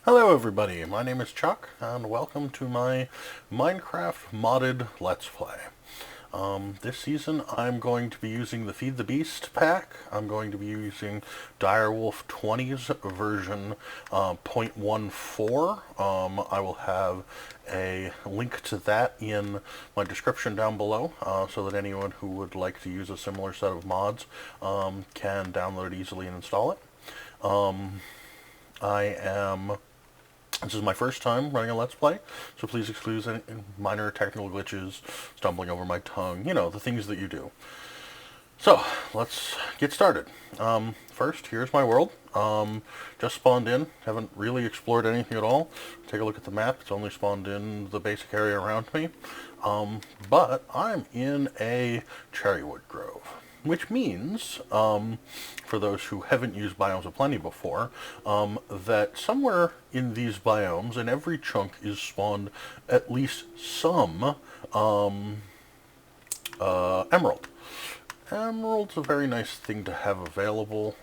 Hello everybody, my name is Chuck, and welcome to my Minecraft modded Let's Play. This season I'm going to be using the Feed the Beast pack. I'm going to be using Direwolf 20's version 0.14. I will have a link to that in my description down below, so that anyone who would like to use a similar set of mods can download it easily and install it. This is my first time running a Let's Play, so please excuse any minor technical glitches, stumbling over my tongue, you know, the things that you do. So, let's get started. First, here's my world. Just spawned in, haven't really explored anything at all. Take a look at the map, it's only spawned in the basic area around me. But I'm in a cherrywood grove. Which means, for those who haven't used Biomes of Plenty before, that somewhere in these biomes, in every chunk, is spawned at least some emerald. Emerald's a very nice thing to have available,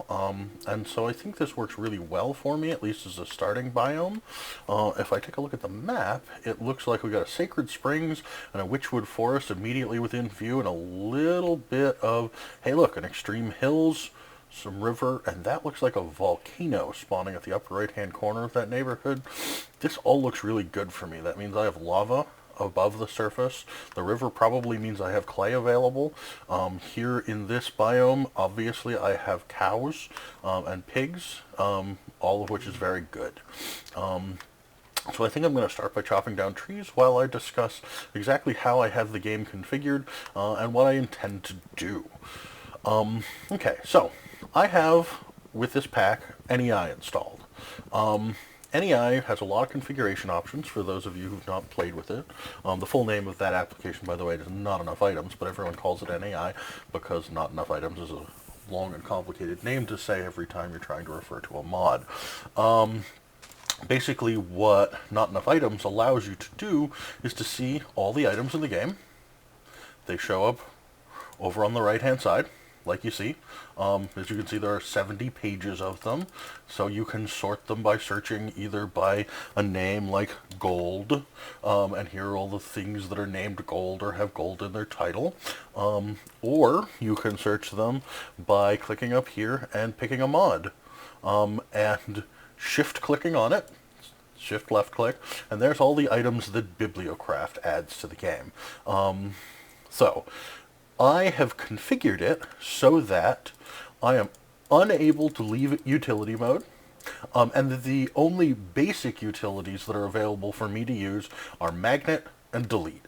and so I think this works really well for me, at least as a starting biome. If I take a look at the map, it looks like we got a Sacred Springs and a Witchwood Forest immediately within view, and a little bit of, hey look, an Extreme Hills, some river, and that looks like a volcano spawning at the upper right-hand corner of that neighborhood. This all looks really good for me. That means I have lava above the surface. The river probably means I have clay available. Here in this biome, obviously I have cows and pigs, all of which is very good. So I think I'm going to start by chopping down trees while I discuss exactly how I have the game configured and what I intend to do. Okay, so I have, with this pack, NEI installed. NEI has a lot of configuration options for those of you who've not played with it. The full name of that application, by the way, is Not Enough Items, but everyone calls it NEI because Not Enough Items is a long and complicated name to say every time you're trying to refer to a mod. Basically, what Not Enough Items allows you to do is to see all the items in the game. They show up over on the right-hand side, like you see. As you can see, there are 70 pages of them, so you can sort them by searching either by a name like gold, and here are all the things that are named gold or have gold in their title, or you can search them by clicking up here and picking a mod, and shift-clicking on it, shift left click, and there's all the items that Bibliocraft adds to the game. So I have configured it so that I am unable to leave utility mode, and that the only basic utilities that are available for me to use are magnet and delete.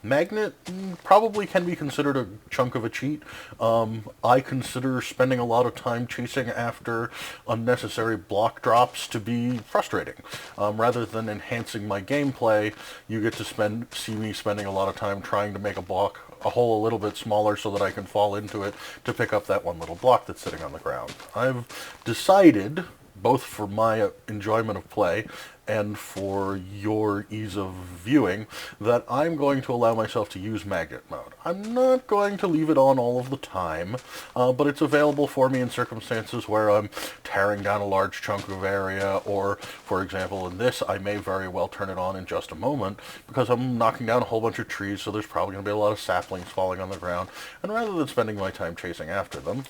Magnet probably can be considered a chunk of a cheat. I consider spending a lot of time chasing after unnecessary block drops to be frustrating. Rather than enhancing my gameplay, you get to see me spending a lot of time trying to make a hole a little bit smaller so that I can fall into it to pick up that one little block that's sitting on the ground. I've decided, both for my enjoyment of play and for your ease of viewing, that I'm going to allow myself to use magnet mode. I'm not going to leave it on all of the time, but it's available for me in circumstances where I'm tearing down a large chunk of area, or, for example, in this, I may very well turn it on in just a moment, because I'm knocking down a whole bunch of trees, so there's probably going to be a lot of saplings falling on the ground, and rather than spending my time chasing after them,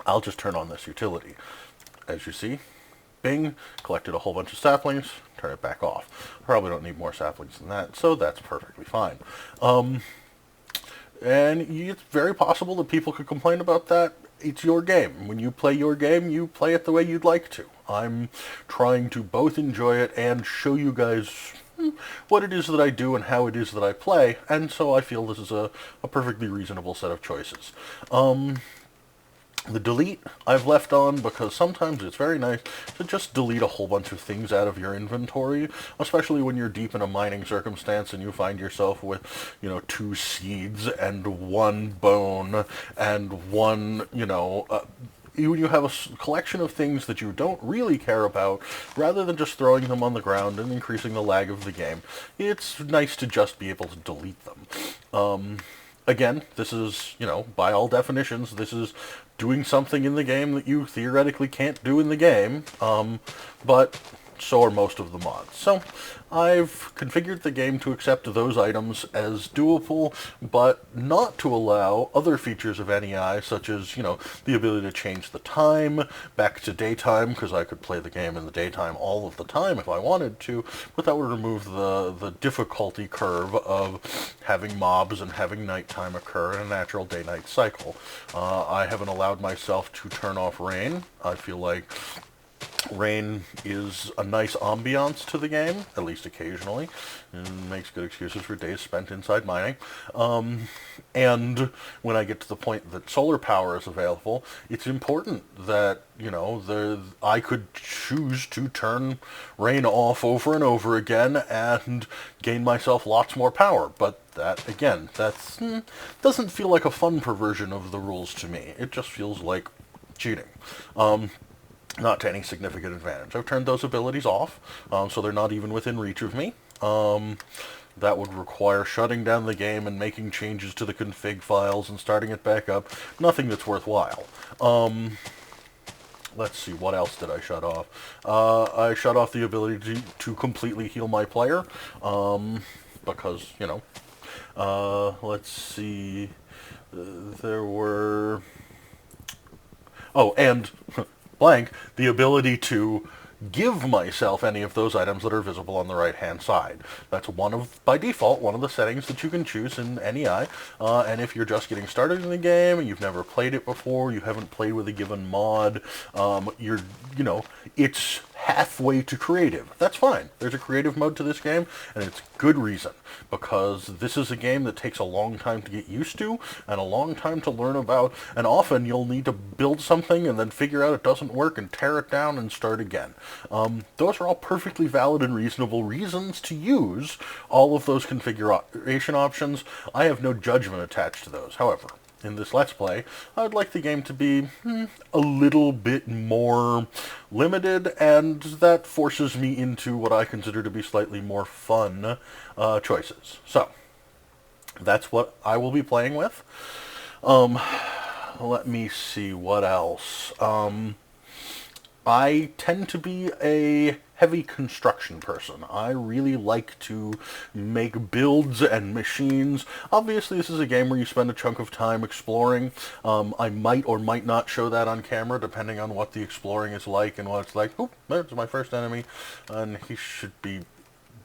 I'll just turn on this utility. As you see, bing, collected a whole bunch of saplings, turn it back off. Probably don't need more saplings than that, so that's perfectly fine. And it's very possible that people could complain about that. It's your game. When you play your game, you play it the way you'd like to. I'm trying to both enjoy it and show you guys what it is that I do and how it is that I play, and so I feel this is a perfectly reasonable set of choices. The delete I've left on because sometimes it's very nice to just delete a whole bunch of things out of your inventory, especially when you're deep in a mining circumstance and you find yourself with, 2 seeds and 1 bone and 1, when you have a collection of things that you don't really care about, rather than just throwing them on the ground and increasing the lag of the game, it's nice to just be able to delete them. Again, this is, by all definitions, this is doing something in the game that you theoretically can't do in the game, but so are most of the mods. So I've configured the game to accept those items as doable, but not to allow other features of NEI, such as, the ability to change the time back to daytime, because I could play the game in the daytime all of the time if I wanted to, but that would remove the difficulty curve of having mobs and having nighttime occur in a natural day-night cycle. I haven't allowed myself to turn off rain. I feel like rain is a nice ambiance to the game, at least occasionally, and makes good excuses for days spent inside mining. And when I get to the point that solar power is available, it's important that, I could choose to turn rain off over and over again and gain myself lots more power. But that, again, doesn't feel like a fun perversion of the rules to me. It just feels like cheating. Not to any significant advantage. I've turned those abilities off, so they're not even within reach of me. That would require shutting down the game and making changes to the config files and starting it back up. Nothing that's worthwhile. Let's see, what else did I shut off? I shut off the ability to completely heal my player, because, let's see, there were... Oh, and... blank, the ability to give myself any of those items that are visible on the right-hand side. That's by default, one of the settings that you can choose in NEI, and if you're just getting started in the game, and you've never played it before, you haven't played with a given mod, it's halfway to creative. That's fine. There's a creative mode to this game, and it's good reason, because this is a game that takes a long time to get used to, and a long time to learn about, and often you'll need to build something and then figure out it doesn't work and tear it down and start again. Those are all perfectly valid and reasonable reasons to use all of those configuration options. I have no judgment attached to those. However, in this Let's Play, I'd like the game to be a little bit more limited, and that forces me into what I consider to be slightly more fun choices. So, that's what I will be playing with. Let me see, what else? I tend to be a heavy construction person. I really like to make builds and machines. Obviously, this is a game where you spend a chunk of time exploring. I might or might not show that on camera, depending on what the exploring is like and what it's like. Oh, there's my first enemy, and he should be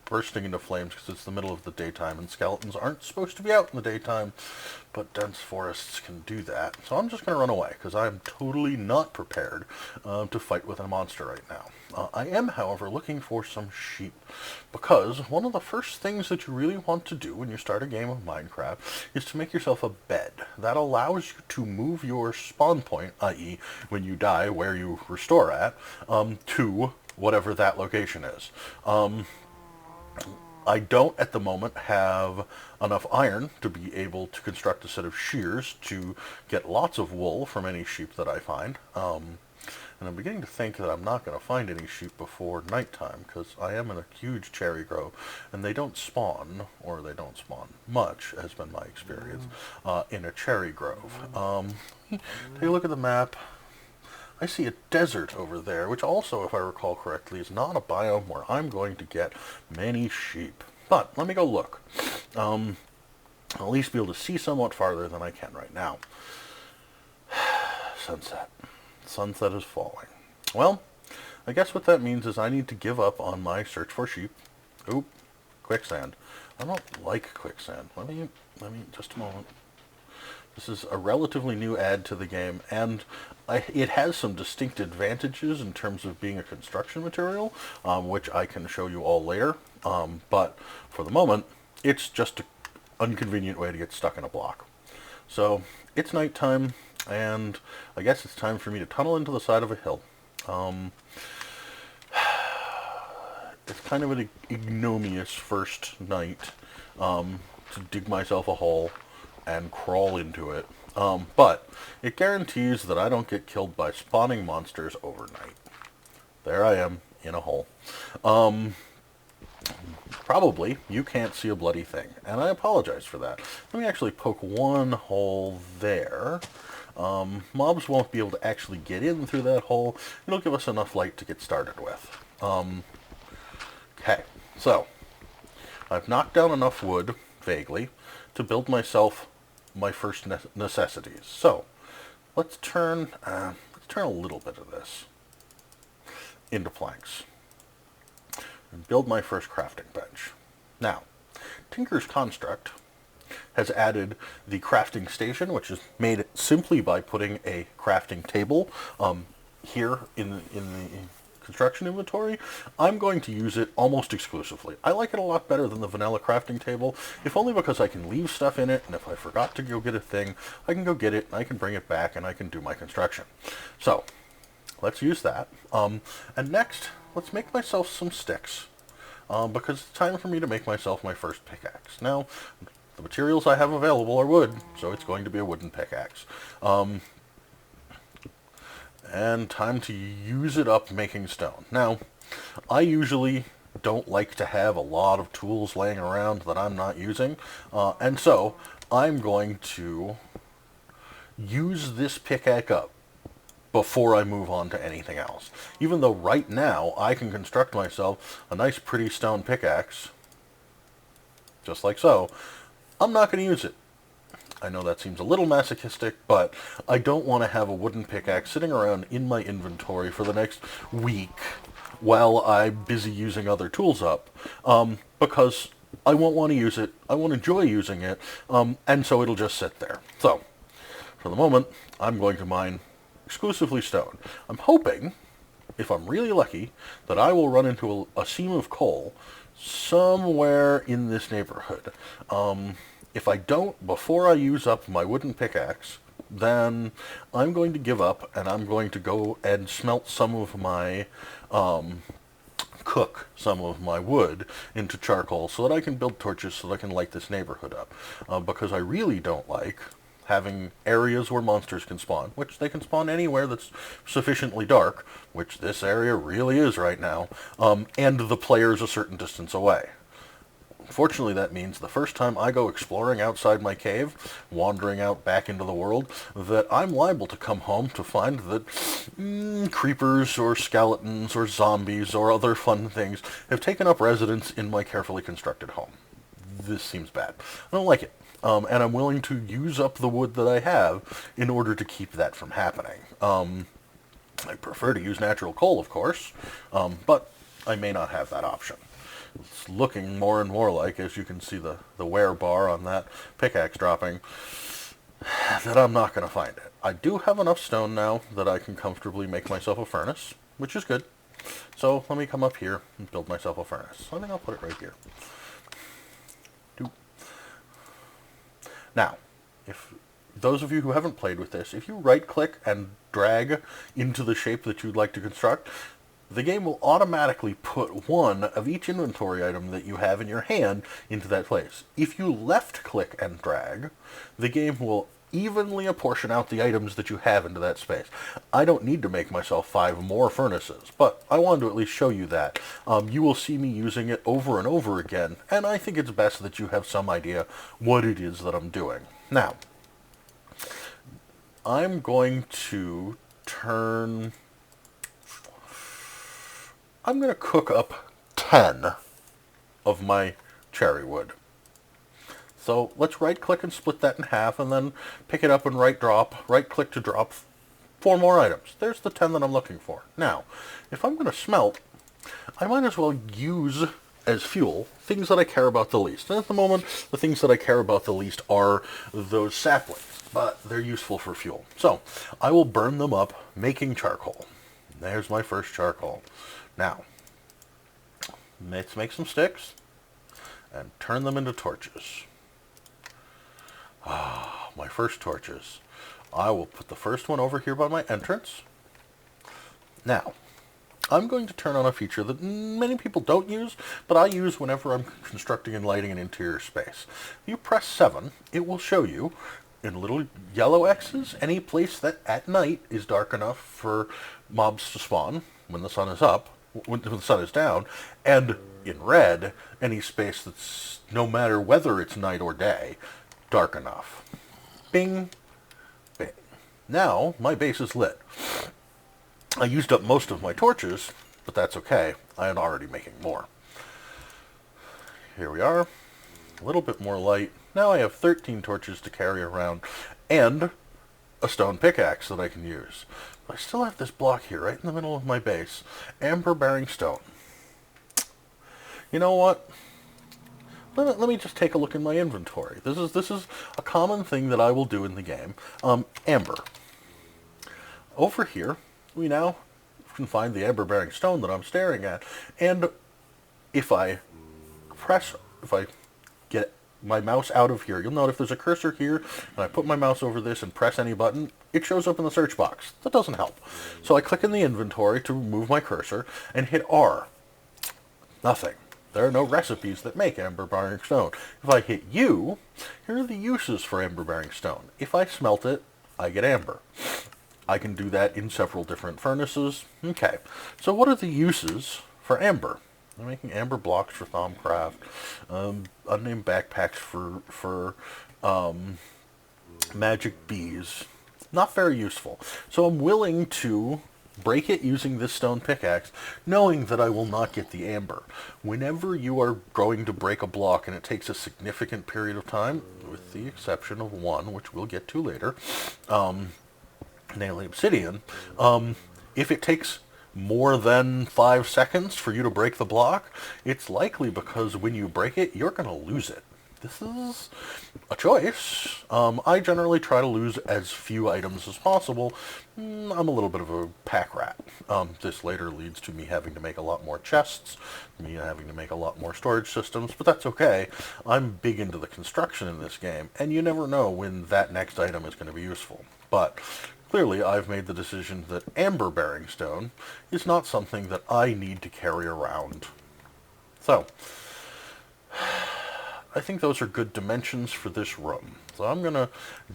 bursting into flames because it's the middle of the daytime, and skeletons aren't supposed to be out in the daytime, but dense forests can do that. So I'm just going to run away, because I'm totally not prepared to fight with a monster right now. I am, however, looking for some sheep, because one of the first things that you really want to do when you start a game of Minecraft is to make yourself a bed. That allows you to move your spawn point, i.e. when you die, where you restore at, to whatever that location is. I don't, at the moment, have enough iron to be able to construct a set of shears to get lots of wool from any sheep that I find. And I'm beginning to think that I'm not going to find any sheep before nighttime, because I am in a huge cherry grove, and they don't spawn, or they don't spawn much, has been my experience, in a cherry grove. Take a look at the map. I see a desert over there, which also, if I recall correctly, is not a biome where I'm going to get many sheep. But let me go look. I'll at least be able to see somewhat farther than I can right now. Sunset. Sunset is falling. Well, I guess what that means is I need to give up on my search for sheep. Oop, quicksand. I don't like quicksand. Let me just a moment. This is a relatively new add to the game, and it has some distinct advantages in terms of being a construction material, which I can show you all later. But for the moment, it's just an inconvenient way to get stuck in a block. So it's nighttime, and I guess it's time for me to tunnel into the side of a hill. It's kind of an ignominious first night to dig myself a hole and crawl into it. But it guarantees that I don't get killed by spawning monsters overnight. There I am, in a hole. Probably, you can't see a bloody thing, and I apologize for that. Let me actually poke one hole there. Mobs won't be able to actually get in through that hole. It'll give us enough light to get started with. Okay, so I've knocked down enough wood, vaguely, to build myself my first necessities. So let's turn a little bit of this into planks and build my first crafting bench. Now, Tinker's Construct has added the crafting station, which is made simply by putting a crafting table here in the construction inventory. I'm going to use it almost exclusively. I like it a lot better than the vanilla crafting table, if only because I can leave stuff in it, and if I forgot to go get a thing, I can go get it, and I can bring it back, and I can do my construction. So, let's use that. And next, let's make myself some sticks, because it's time for me to make myself my first pickaxe. Now, the materials I have available are wood, so it's going to be a wooden pickaxe. And time to use it up making stone. Now, I usually don't like to have a lot of tools laying around that I'm not using, and so I'm going to use this pickaxe up before I move on to anything else. Even though right now I can construct myself a nice pretty stone pickaxe, just like so, I'm not going to use it. I know that seems a little masochistic, but I don't want to have a wooden pickaxe sitting around in my inventory for the next week while I'm busy using other tools up, because I won't want to use it, I won't enjoy using it, and so it'll just sit there. So, for the moment, I'm going to mine exclusively stone. I'm hoping, if I'm really lucky, that I will run into a seam of coal somewhere in this neighborhood. If I don't, before I use up my wooden pickaxe, then I'm going to give up, and I'm going to go and smelt some of my, cook some of my wood into charcoal so that I can build torches so that I can light this neighborhood up. Because I really don't like having areas where monsters can spawn, which they can spawn anywhere that's sufficiently dark, which this area really is right now, and the player's a certain distance away. Fortunately, that means the first time I go exploring outside my cave, wandering out back into the world, that I'm liable to come home to find that creepers or skeletons or zombies or other fun things have taken up residence in my carefully constructed home. This seems bad. I don't like it. And I'm willing to use up the wood that I have in order to keep that from happening. I prefer to use natural coal, of course, but I may not have that option. It's looking more and more like, as you can see the wear bar on that pickaxe dropping, that I'm not going to find it. I do have enough stone now that I can comfortably make myself a furnace, which is good. So let me come up here and build myself a furnace. I think I'll put it right here. Now, if those of you who haven't played with this, if you right-click and drag into the shape that you'd like to construct, the game will automatically put one of each inventory item that you have in your hand into that place. If you left-click and drag, the game will evenly apportion out the items that you have into that space. I don't need to make myself 5 more furnaces, but I wanted to at least show you that. You will see me using it over and over again, and I think it's best that you have some idea what it is that I'm doing. Now, I'm going to I'm going to cook up 10 of my cherry wood. So let's right-click and split that in half, and then pick it up and right-click to drop 4 more items. There's the 10 that I'm looking for. Now, if I'm going to smelt, I might as well use as fuel things that I care about the least. And at the moment, the things that I care about the least are those saplings, but they're useful for fuel. So I will burn them up, making charcoal. There's my first charcoal. Now, let's make some sticks and turn them into torches. Ah, my first torches. I will put the first one over here by my entrance. Now, I'm going to turn on a feature that many people don't use, but I use whenever I'm constructing and lighting an interior space. If you press 7, it will show you, in little yellow X's, any place that at night is dark enough for mobs to spawn when the sun is up, when the sun is down, and in red, any space that's, no matter whether it's night or day, dark enough. Bing, bing. Now, my base is lit. I used up most of my torches, but that's okay. I am already making more. here we are. A little bit more light. Now I have 13 torches to carry around, and a stone pickaxe that I can use. But I still have this block here, right in the middle of my base. Amber-bearing stone. You know what? Let me just take a look in my inventory. This is a common thing that I will do in the game. Amber. Over here, we now can find the amber-bearing stone that I'm staring at. And if I get my mouse out of here, you'll note if there's a cursor here, and I put my mouse over this and press any button, it shows up in the search box. That doesn't help. So I click in the inventory to remove my cursor, and hit R. Nothing. There are no recipes that make amber-bearing stone. If I hit U, here are the uses for amber-bearing stone. If I smelt it, I get amber. I can do that in several different furnaces. Okay, so what are the uses for amber? I'm making amber blocks for Thaumcraft, unnamed backpacks for magic bees. Not very useful. So I'm willing to break it using this stone pickaxe, knowing that I will not get the amber. Whenever you are going to break a block and it takes a significant period of time, with the exception of one, which we'll get to later, namely obsidian, if it takes more than 5 seconds for you to break the block, it's likely because when you break it, you're going to lose it. This is a choice. I generally try to lose as few items as possible. I'm a little bit of a pack rat. This later leads to me having to make a lot more chests, me having to make a lot more storage systems, but that's okay. I'm big into the construction in this game, and you never know when that next item is going to be useful. But clearly, I've made the decision that amber-bearing stone is not something that I need to carry around. So, I think those are good dimensions for this room. So I'm going to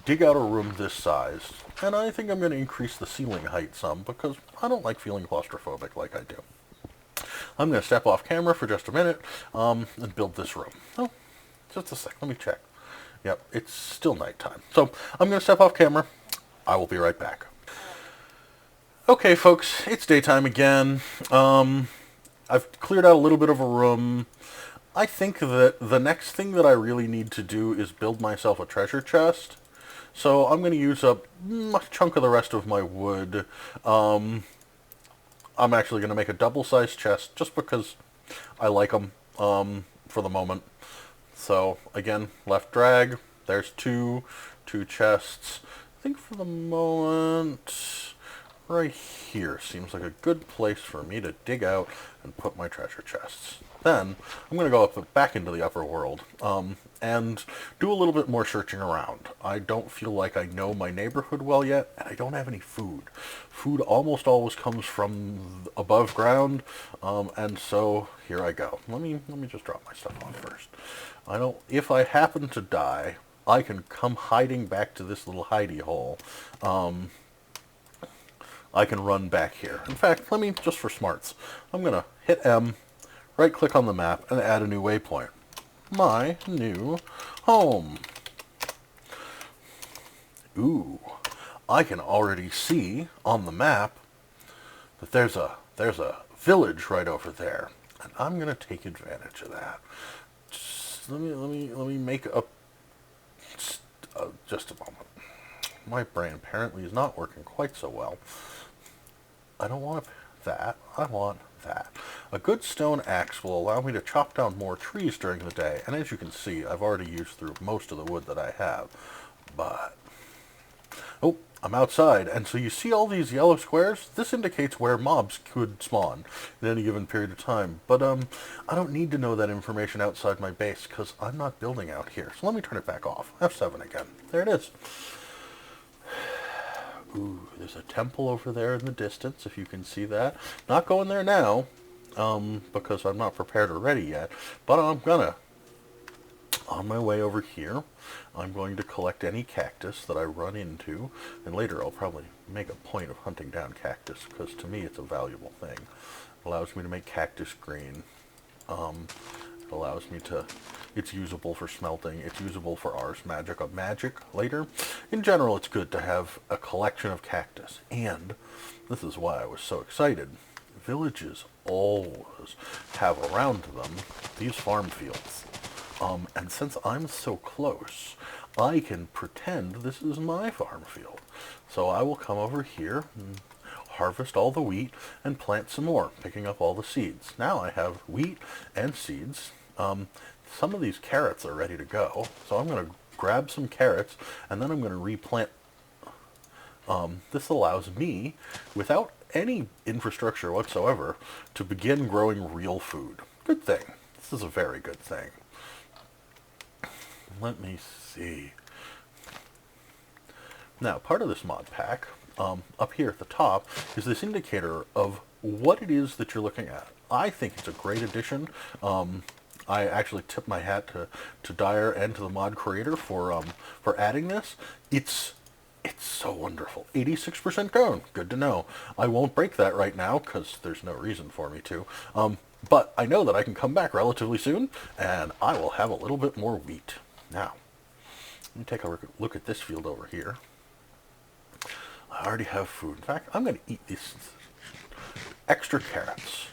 dig out a room this size, and I think I'm going to increase the ceiling height some, because I don't like feeling claustrophobic like I do. I'm going to step off camera for just a minute, and build this room. Oh, just a sec, let me check. Yep, it's still nighttime. So I'm going to step off camera. I will be right back. Okay, folks, it's daytime again. I've cleared out a little bit of a room. I think that the next thing that I really need to do is build myself a treasure chest. So I'm going to use up a chunk of the rest of my wood. I'm actually going to make a double-sized chest just because I like them for the moment. So, again, left drag. There's two chests. I think for the moment, right here seems like a good place for me to dig out and put my treasure chests. Then, I'm going to go back into the upper world, and do a little bit more searching around. I don't feel like I know my neighborhood well yet, and I don't have any food. Food almost always comes from above ground, and so here I go. Let me just drop my stuff off first. If I happen to die, I can come hiding back to this little hidey hole. I can run back here. In fact, let me, just for smarts, I'm going to hit M, right-click on the map, and add a new waypoint. My new home. Ooh, I can already see on the map that there's a village right over there, and I'm going to take advantage of that. Just let me make a just a moment. My brain apparently is not working quite so well. I don't want that. I want that. A good stone axe will allow me to chop down more trees during the day, and as you can see, I've already used through most of the wood that I have. But, oh, I'm outside, and so you see all these yellow squares? This indicates where mobs could spawn in any given period of time. But, I don't need to know that information outside my base, because I'm not building out here. So let me turn it back off. F7 again. There it is. Ooh, there's a temple over there in the distance, if you can see that. Not going there now, because I'm not prepared or ready yet, but I'm gonna. On my way over here, I'm going to collect any cactus that I run into, and later I'll probably make a point of hunting down cactus, because to me it's a valuable thing. It allows me to make cactus green. It allows me to... It's usable for smelting. It's usable for Ars Magica magic later. In general, it's good to have a collection of cactus. And this is why I was so excited. villages always have around them these farm fields. And since I'm so close, I can pretend this is my farm field. So I will come over here and harvest all the wheat and plant some more, picking up all the seeds. Now I have wheat and seeds. Some of these carrots are ready to go, so I'm going to grab some carrots and then I'm going to replant. This allows me, without any infrastructure whatsoever, to begin growing real food. Good thing. This is a very good thing. Let me see. Now, part of this mod pack, up here at the top, is this indicator of what it is that you're looking at. I think it's a great addition. I actually tip my hat to Dyer and to the mod creator for adding this. It's so wonderful. 86% grown. Good to know. I won't break that right now because there's no reason for me to. But I know that I can come back relatively soon, and I will have a little bit more wheat. Now, let me take a look at this field over here. I already have food. In fact, I'm going to eat these extra carrots.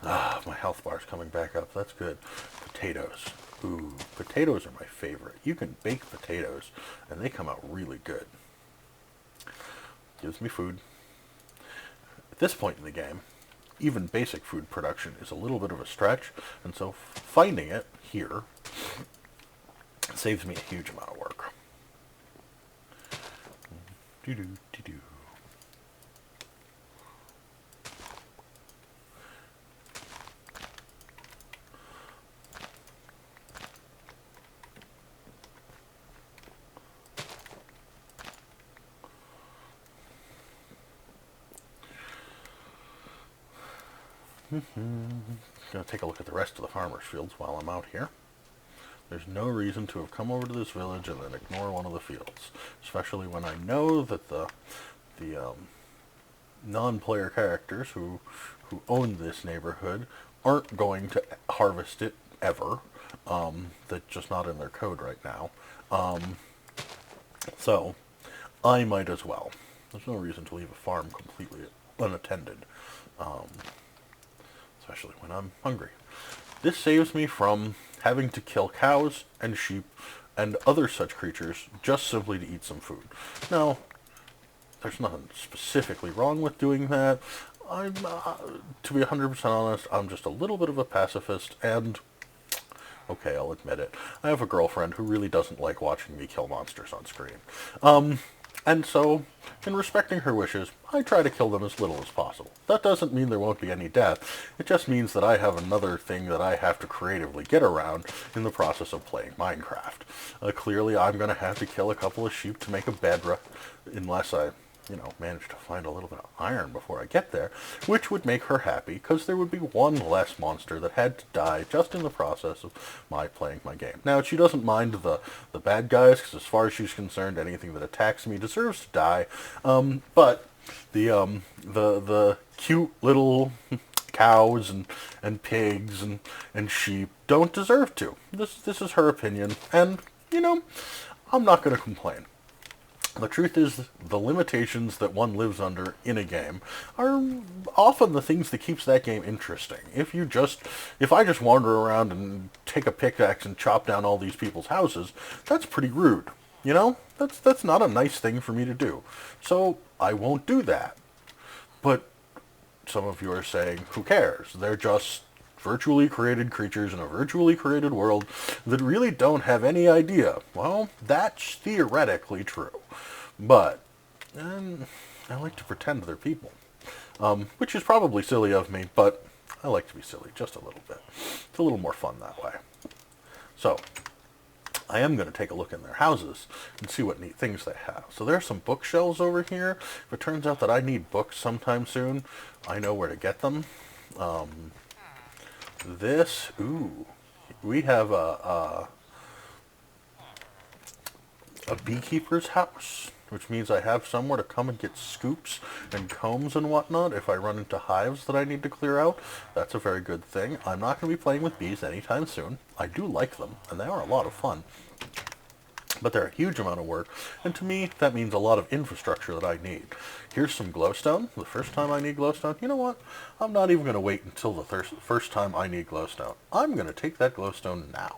Ah, my health bar's coming back up. That's good. Potatoes. Ooh, potatoes are my favorite. You can bake potatoes, and they come out really good. Gives me food. At this point in the game, even basic food production is a little bit of a stretch, and so finding it here saves me a huge amount of work. Do-do-do-do. Going to take a look at the rest of the farmers' fields while I'm out here. There's no reason to have come over to this village and then ignore one of the fields, especially when I know that the non-player characters who own this neighborhood aren't going to harvest it ever. That's just not in their code right now. So I might as well. There's no reason to leave a farm completely unattended. Especially when I'm hungry. This saves me from having to kill cows and sheep and other such creatures just simply to eat some food. Now, there's nothing specifically wrong with doing that. To be 100% honest, I'm just a little bit of a pacifist, and okay, I'll admit it. I have a girlfriend who really doesn't like watching me kill monsters on screen. And so, in respecting her wishes, I try to kill them as little as possible. That doesn't mean there won't be any death. It just means that I have another thing that I have to creatively get around in the process of playing Minecraft. Clearly, I'm going to have to kill a couple of sheep to make a bed, unless I, manage to find a little bit of iron before I get there, which would make her happy, because there would be one less monster that had to die just in the process of my playing my game. Now, she doesn't mind the bad guys, because as far as she's concerned, anything that attacks me deserves to die, but the cute little cows and pigs and sheep don't deserve to. This is her opinion, and, I'm not going to complain. The truth is, the limitations that one lives under in a game are often the things that keeps that game interesting. If I just wander around and take a pickaxe and chop down all these people's houses, that's pretty rude. That's not a nice thing for me to do. So I won't do that. But some of you are saying, who cares? They're just virtually created creatures in a virtually created world that really don't have any idea. Well, that's theoretically true. But I like to pretend they're people. Which is probably silly of me, but I like to be silly just a little bit. It's a little more fun that way. So, I am going to take a look in their houses and see what neat things they have. So there are some bookshelves over here. If it turns out that I need books sometime soon, I know where to get them. We have a beekeeper's house, which means I have somewhere to come and get scoops and combs and whatnot if I run into hives that I need to clear out. That's a very good thing. I'm not going to be playing with bees anytime soon. I do like them, and they are a lot of fun. But they're a huge amount of work, and to me, that means a lot of infrastructure that I need. Here's some glowstone. The first time I need glowstone, you know what? I'm not even going to wait until the first time I need glowstone. I'm going to take that glowstone now.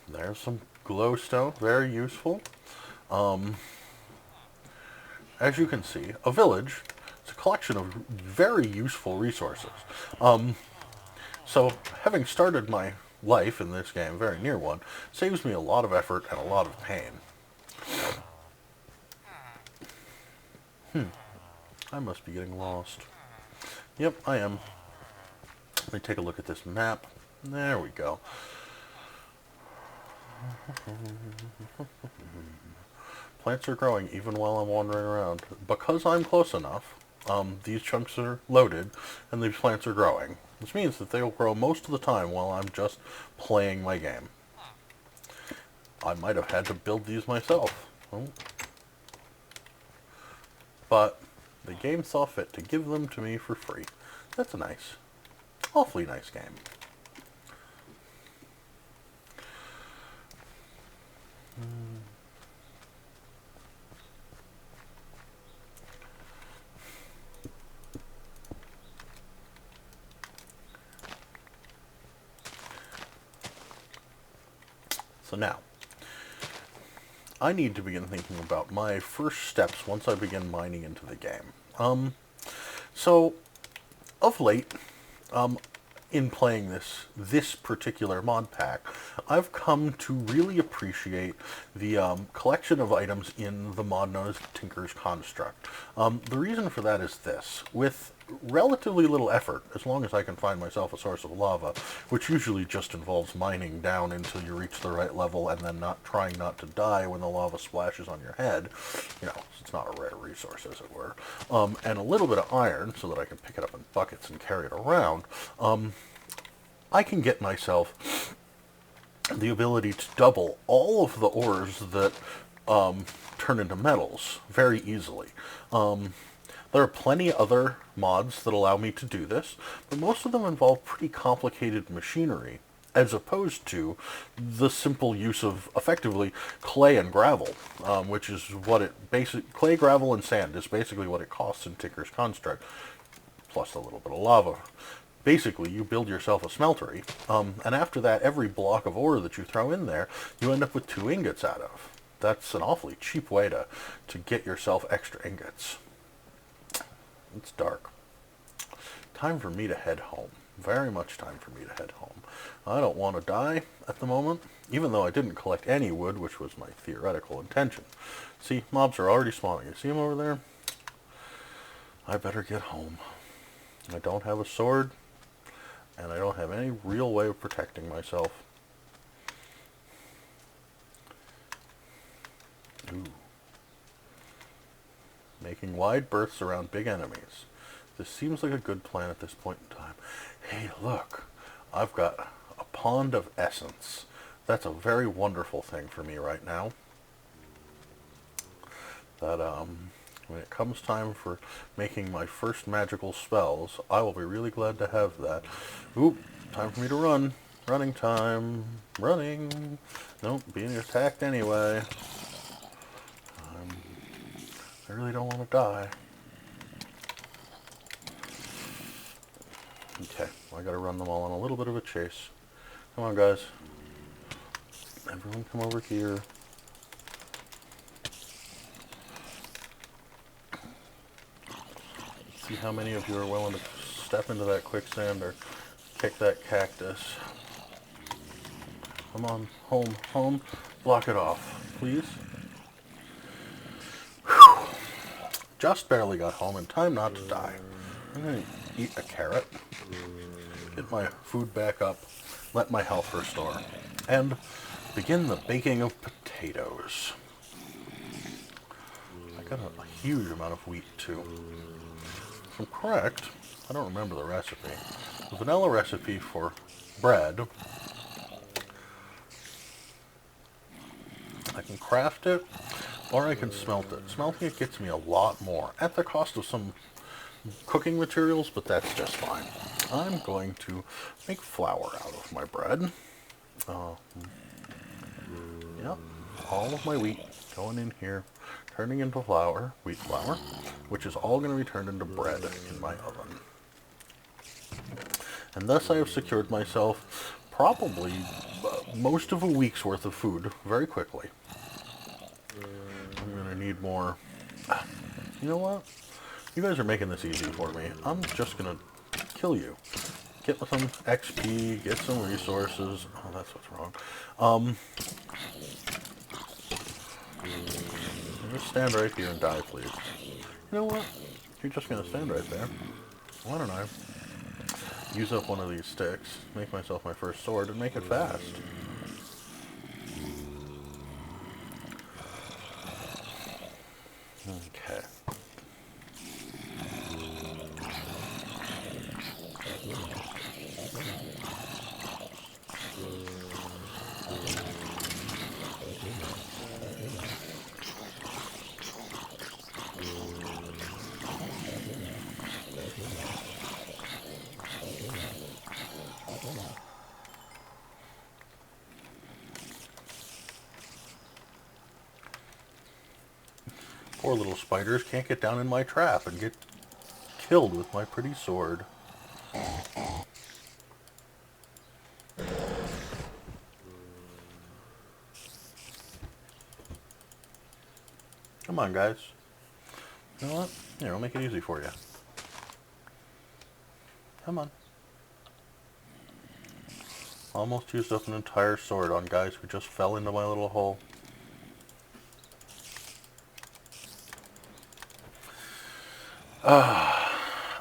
There's some glowstone, very useful. As you can see, a village is a collection of very useful resources. So, having started my life in this game, very near one, saves me a lot of effort and a lot of pain. I must be getting lost. Yep, I am. Let me take a look at this map. There we go. Plants are growing even while I'm wandering around. Because I'm close enough, these chunks are loaded, and these plants are growing. Which means that they'll grow most of the time while I'm just playing my game. I might have had to build these myself. But the game saw fit to give them to me for free. That's a nice, awfully nice game. So now, I need to begin thinking about my first steps once I begin mining into the game. So, of late, in playing this particular mod pack, I've come to really appreciate the collection of items in the mod known as Tinker's Construct. The reason for that is this. With relatively little effort, as long as I can find myself a source of lava, which usually just involves mining down until you reach the right level and then trying not to die when the lava splashes on your head. You know, it's not a rare resource, as it were. And a little bit of iron, so that I can pick it up in buckets and carry it around. I can get myself the ability to double all of the ores that turn into metals very easily. There are plenty other mods that allow me to do this, but most of them involve pretty complicated machinery, as opposed to the simple use of, effectively, clay and gravel, which is what clay, gravel, and sand is basically what it costs in Tinker's Construct, plus a little bit of lava. Basically, you build yourself a smeltery, and after that, every block of ore that you throw in there, you end up with 2 ingots out of. That's an awfully cheap way to get yourself extra ingots. It's dark. Time for me to head home. Very much time for me to head home. I don't want to die at the moment, even though I didn't collect any wood, which was my theoretical intention. See, mobs are already spawning. You see them over there? I better get home. I don't have a sword, and I don't have any real way of protecting myself. Ooh. Making wide berths around big enemies. This seems like a good plan at this point in time. Hey, look. I've got a pond of essence. That's a very wonderful thing for me right now. That, when it comes time for making my first magical spells, I will be really glad to have that. Oop, time for me to run. Running time. Running. Nope, being attacked anyway. I really don't want to die. Okay, I gotta run them all on a little bit of a chase. Come on, guys. Everyone come over here. See how many of you are willing to step into that quicksand or kick that cactus. Come on, home, home. Block it off, please. Just barely got home in time not to die. I'm going to eat a carrot, get my food back up, let my health restore, and begin the baking of potatoes. I got a huge amount of wheat, too. If I'm correct, I don't remember the recipe. The vanilla recipe for bread, I can craft it, or I can smelt it. Smelting it gets me a lot more, at the cost of some cooking materials, but that's just fine. I'm going to make flour out of my bread. Uh, yep, all of my wheat going in here, turning into flour, wheat flour, which is all going to be turned into bread in my oven. And thus I have secured myself probably most of a week's worth of food very quickly. I'm going to need more. You know what? You guys are making this easy for me. I'm just going to kill you. Get some XP, get some resources. Oh, that's what's wrong. Just stand right here and die, please. You know what? You're just going to stand right there. Why don't I use up one of these sticks, make myself my first sword, and make it fast? Okay. Poor little spiders can't get down in my trap and get killed with my pretty sword. Come on, guys. You know what? Here, I'll make it easy for you. Come on. Almost used up an entire sword on guys who just fell into my little hole.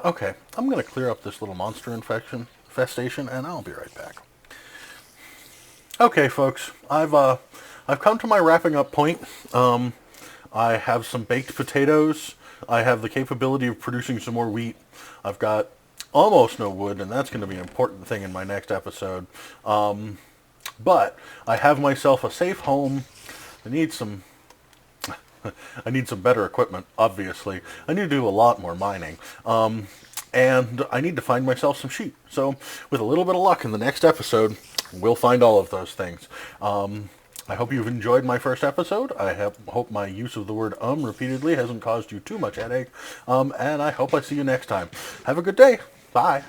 Okay, I'm going to clear up this little monster infestation, and I'll be right back. Okay, folks, I've come to my wrapping up point. I have some baked potatoes. I have the capability of producing some more wheat. I've got almost no wood, and that's going to be an important thing in my next episode. But I have myself a safe home. I need some better equipment, obviously. I need to do a lot more mining. And I need to find myself some sheep. So with a little bit of luck in the next episode, we'll find all of those things. I hope you've enjoyed my first episode. I hope my use of the word repeatedly hasn't caused you too much headache. And I hope I see you next time. Have a good day. Bye.